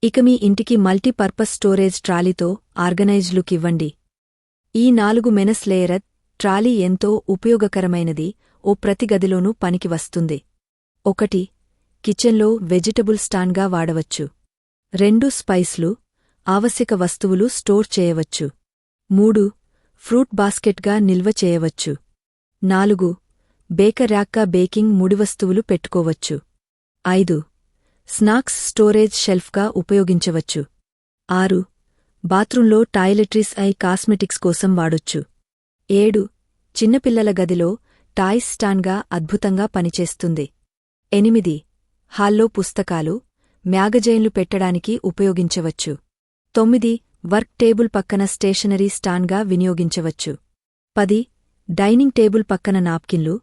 ఇక మీ ఇంటికి multipurpose storage ట్రాలీతో organised look ఇవ్వండి. ఈ 4 మెనస్ లేయర్ ట్రాలీ ఎంతో ఉపయోగకరమైనది. ఓ ప్రతి గదిలోనూ పనికి వస్తుంది. 1. కిచెన్లో వెజిటబుల్ స్టాండ్గా వాడవచ్చు. 2. స్పైస్లు, ఆవశ్యక వస్తువులు స్టోర్ చేయవచ్చు. 3. ఫ్రూట్ బాస్కెట్గా నిల్వ చేయవచ్చు. 4. బేకర్ ర్యాక్గా బేకింగ్ ముడివస్తువులు పెట్టుకోవచ్చు. 5. స్నాక్స్ స్టోరేజ్ షెల్ఫ్గా ఉపయోగించవచ్చు. 6. బాత్రూంలో టాయిలెట్రీస్ కాస్మెటిక్స్ కోసం వాడొచ్చు. 7. చిన్నపిల్లల గదిలో టాయ్స్ స్టాండ్గా అద్భుతంగా పనిచేస్తుంది. 8. హాల్లో పుస్తకాలు, మ్యాగజైన్లు పెట్టడానికి ఉపయోగించవచ్చు. 9. వర్క్ టేబుల్ పక్కన స్టేషనరీ స్టాండ్గా వినియోగించవచ్చు. 10. డైనింగ్ టేబుల్ పక్కన నాప్కిన్లు,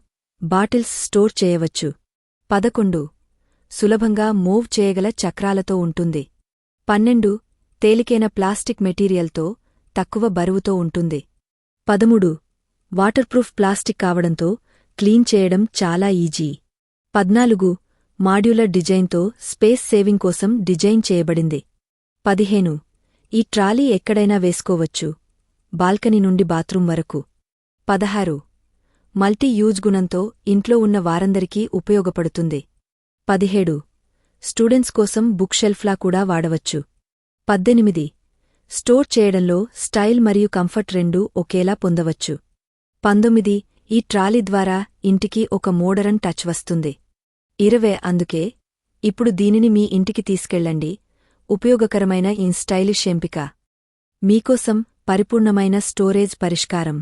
బాటిల్స్ స్టోర్ చేయవచ్చు. 11. సులభంగా మూవ్ చేయగల చక్రాలతో ఉంటుంది. 12. తేలికైన ప్లాస్టిక్ మెటీరియల్తో, తక్కువ బరువుతో ఉంటుంది. 13. వాటర్ప్రూఫ్ ప్లాస్టిక్ కావడంతో క్లీన్ చేయడం చాలా ఈజీ. 14. మాడ్యులర్ డిజైన్తో స్పేస్ సేవింగ్ కోసం డిజైన్ చేయబడింది. 15. ఈ ట్రాలీ ఎక్కడైనా వేసుకోవచ్చు, బాల్కనీ నుండి బాత్రూం వరకు. 16. మల్టీ యూజ్ గుణంతో ఇంట్లో ఉన్న వారందరికీ ఉపయోగపడుతుంది. 17. స్టూడెంట్స్ కోసం బుక్ షెల్ఫ్లా కూడా వాడవచ్చు. 18. స్టోర్ చేయడంలో స్టైల్ మరియు కంఫర్ట్ రెండూ ఒకేలా పొందవచ్చు. 19. ఈ ట్రాలీ ద్వారా ఇంటికి ఒక మోడరన్ టచ్ వస్తుంది. 20. అందుకే ఇప్పుడు దీనిని మీ ఇంటికి తీసుకెళ్ళండి. ఉపయోగకరమైన ఈ స్టైలిష్ ఎంపిక మీకోసం పరిపూర్ణమైన స్టోరేజ్ పరిష్కారం.